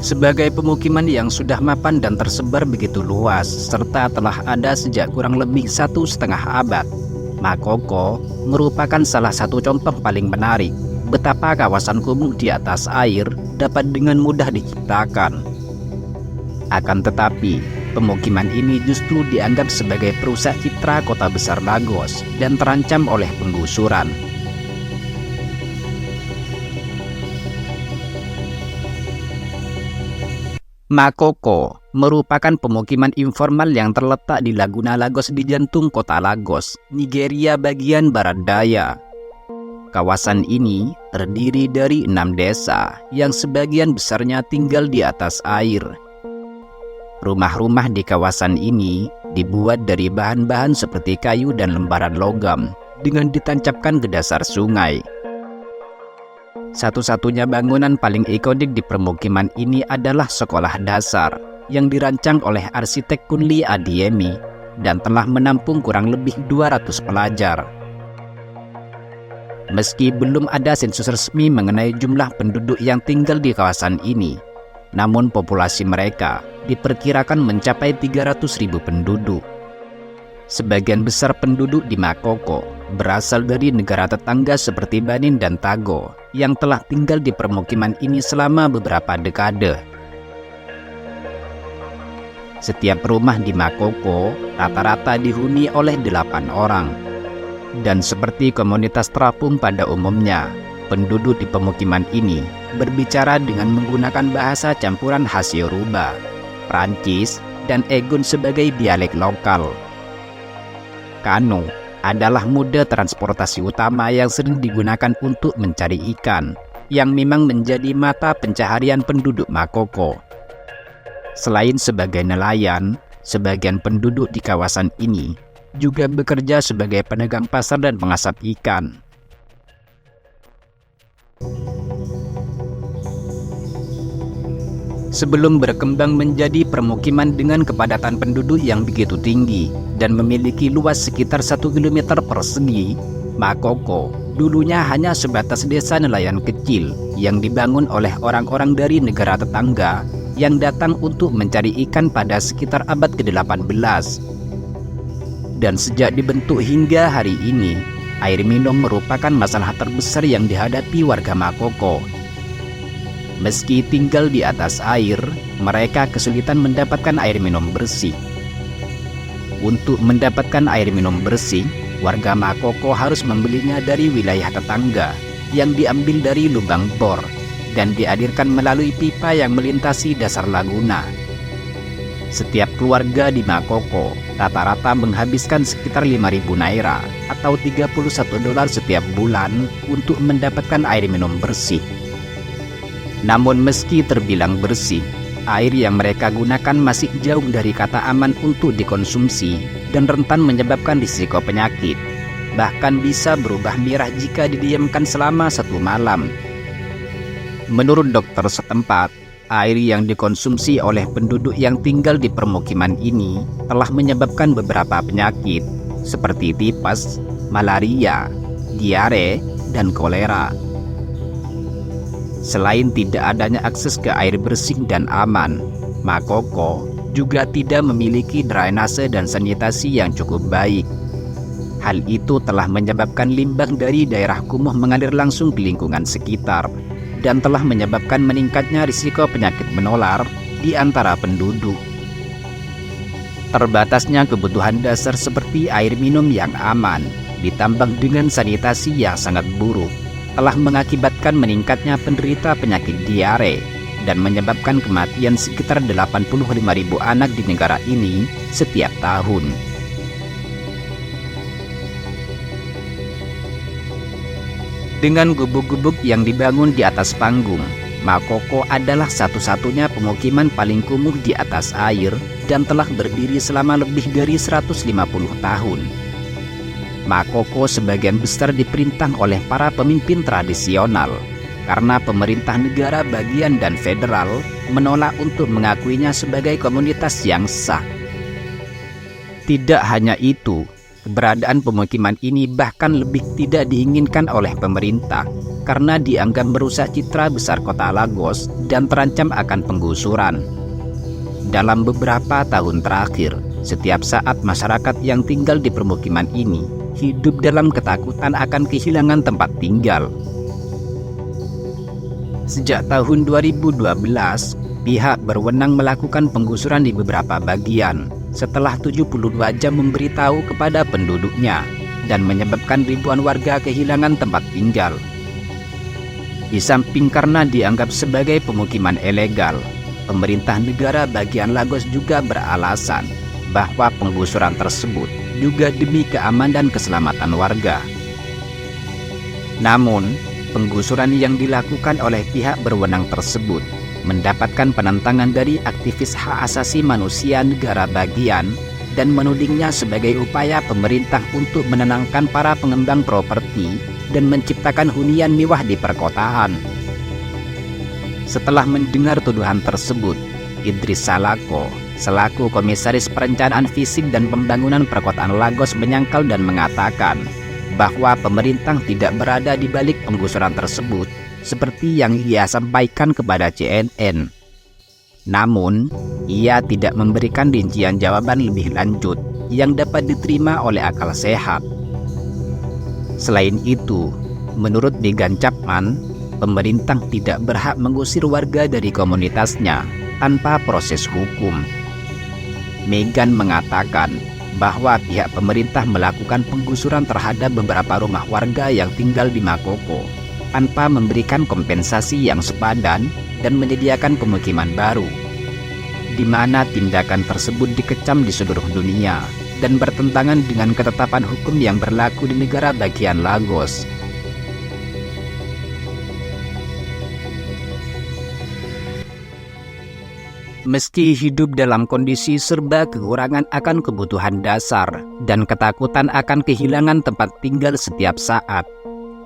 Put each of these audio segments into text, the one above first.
Sebagai pemukiman yang sudah mapan dan tersebar begitu luas, serta telah ada sejak kurang lebih 1,5 abad, Makoko merupakan salah satu contoh paling menarik betapa kawasan kumuh di atas air dapat dengan mudah diciptakan. Akan tetapi, pemukiman ini justru dianggap sebagai perusak citra kota besar Lagos dan terancam oleh penggusuran. Makoko merupakan pemukiman informal yang terletak di Laguna Lagos di jantung kota Lagos, Nigeria bagian barat daya. Kawasan ini terdiri dari 6 desa yang sebagian besarnya tinggal di atas air. Rumah-rumah di kawasan ini dibuat dari bahan-bahan seperti kayu dan lembaran logam dengan ditancapkan ke dasar sungai. Satu-satunya bangunan paling ikonik di permukiman ini adalah sekolah dasar yang dirancang oleh arsitek Kunli Adiemi dan telah menampung kurang lebih 200 pelajar. Meski belum ada sensus resmi mengenai jumlah penduduk yang tinggal di kawasan ini, namun populasi mereka diperkirakan mencapai 300.000 penduduk. Sebagian besar penduduk di Makoko berasal dari negara tetangga seperti Benin dan Togo yang telah tinggal di permukiman ini selama beberapa dekade. Setiap rumah di Makoko rata-rata dihuni oleh 8 orang. Dan seperti komunitas terapung pada umumnya, penduduk di pemukiman ini berbicara dengan menggunakan bahasa campuran khas Yoruba, Prancis, dan Egun sebagai dialek lokal. Kano adalah moda transportasi utama yang sering digunakan untuk mencari ikan, yang memang menjadi mata pencaharian penduduk Makoko. Selain sebagai nelayan, sebagian penduduk di kawasan ini juga bekerja sebagai pedagang pasar dan pengasap ikan. Sebelum berkembang menjadi permukiman dengan kepadatan penduduk yang begitu tinggi dan memiliki luas sekitar 1 km persegi, Makoko dulunya hanya sebatas desa nelayan kecil yang dibangun oleh orang-orang dari negara tetangga yang datang untuk mencari ikan pada sekitar abad ke-18. Dan sejak dibentuk hingga hari ini, air minum merupakan masalah terbesar yang dihadapi warga Makoko. Meski tinggal di atas air, mereka kesulitan mendapatkan air minum bersih. Untuk mendapatkan air minum bersih, warga Makoko harus membelinya dari wilayah tetangga yang diambil dari lubang bor dan dialirkan melalui pipa yang melintasi dasar laguna. Setiap keluarga di Makoko rata-rata menghabiskan sekitar 5.000 naira atau $31 setiap bulan untuk mendapatkan air minum bersih. Namun meski terbilang bersih, air yang mereka gunakan masih jauh dari kata aman untuk dikonsumsi dan rentan menyebabkan risiko penyakit. Bahkan bisa berubah merah jika didiamkan selama 1 malam. Menurut dokter setempat, air yang dikonsumsi oleh penduduk yang tinggal di permukiman ini telah menyebabkan beberapa penyakit seperti tipes, malaria, diare, dan kolera. Selain tidak adanya akses ke air bersih dan aman, Makoko juga tidak memiliki drainase dan sanitasi yang cukup baik. Hal itu telah menyebabkan limbah dari daerah kumuh mengalir langsung ke lingkungan sekitar dan telah menyebabkan meningkatnya risiko penyakit menular di antara penduduk. Terbatasnya kebutuhan dasar seperti air minum yang aman, ditambah dengan sanitasi yang sangat buruk, telah mengakibatkan meningkatnya penderita penyakit diare dan menyebabkan kematian sekitar 85.000 anak di negara ini setiap tahun. Dengan gubuk-gubuk yang dibangun di atas panggung, Makoko adalah satu-satunya pemukiman paling kumuh di atas air dan telah berdiri selama lebih dari 150 tahun. Makoko sebagian besar diperintah oleh para pemimpin tradisional karena pemerintah negara bagian dan federal menolak untuk mengakuinya sebagai komunitas yang sah. Tidak hanya itu, keberadaan pemukiman ini bahkan lebih tidak diinginkan oleh pemerintah karena dianggap merusak citra besar kota Lagos dan terancam akan penggusuran. Dalam beberapa tahun terakhir, setiap saat masyarakat yang tinggal di permukiman ini hidup dalam ketakutan akan kehilangan tempat tinggal. Sejak tahun 2012, pihak berwenang melakukan penggusuran di beberapa bagian setelah 72 jam memberitahu kepada penduduknya dan menyebabkan ribuan warga kehilangan tempat tinggal. Di samping karena dianggap sebagai pemukiman ilegal, pemerintah negara bagian Lagos juga beralasan bahwa penggusuran tersebut juga demi keamanan dan keselamatan warga. Namun, penggusuran yang dilakukan oleh pihak berwenang tersebut mendapatkan penentangan dari aktivis hak asasi manusia negara bagian dan menudingnya sebagai upaya pemerintah untuk menenangkan para pengembang properti dan menciptakan hunian mewah di perkotaan. Setelah mendengar tuduhan tersebut, Idris Salako selaku Komisaris Perencanaan Fisik dan Pembangunan Perkotaan Lagos menyangkal dan mengatakan bahwa pemerintah tidak berada di balik penggusuran tersebut seperti yang ia sampaikan kepada CNN. Namun, ia tidak memberikan rincian jawaban lebih lanjut yang dapat diterima oleh akal sehat. Selain itu, menurut Meghan Chapman, pemerintah tidak berhak mengusir warga dari komunitasnya tanpa proses hukum. Meghan mengatakan bahwa pihak pemerintah melakukan penggusuran terhadap beberapa rumah warga yang tinggal di Makoko tanpa memberikan kompensasi yang sepadan dan menyediakan pemukiman baru, di mana tindakan tersebut dikecam di seluruh dunia dan bertentangan dengan ketetapan hukum yang berlaku di negara bagian Lagos. Meski hidup dalam kondisi serba kekurangan akan kebutuhan dasar dan ketakutan akan kehilangan tempat tinggal setiap saat,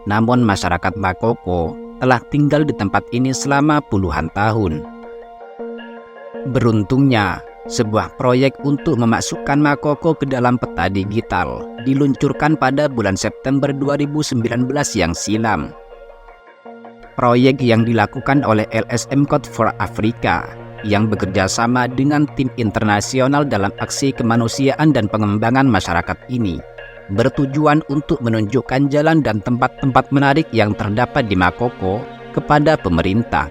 namun masyarakat Makoko telah tinggal di tempat ini selama puluhan tahun. Beruntungnya, sebuah proyek untuk memasukkan Makoko ke dalam peta digital diluncurkan pada bulan September 2019 yang silam. Proyek yang dilakukan oleh LSM Code for Africa yang bekerja sama dengan tim internasional dalam aksi kemanusiaan dan pengembangan masyarakat ini bertujuan untuk menunjukkan jalan dan tempat-tempat menarik yang terdapat di Makoko kepada pemerintah.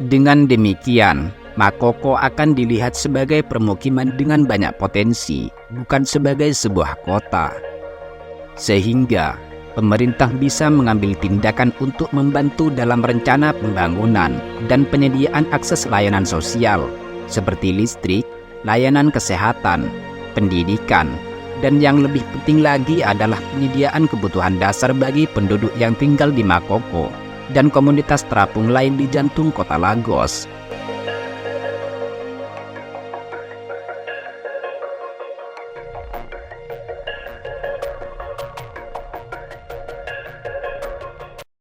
Dengan demikian, Makoko akan dilihat sebagai permukiman dengan banyak potensi, bukan sebagai sebuah kota. Sehingga pemerintah bisa mengambil tindakan untuk membantu dalam rencana pembangunan dan penyediaan akses layanan sosial seperti listrik, layanan kesehatan, pendidikan, dan yang lebih penting lagi adalah penyediaan kebutuhan dasar bagi penduduk yang tinggal di Makoko dan komunitas terapung lain di jantung kota Lagos.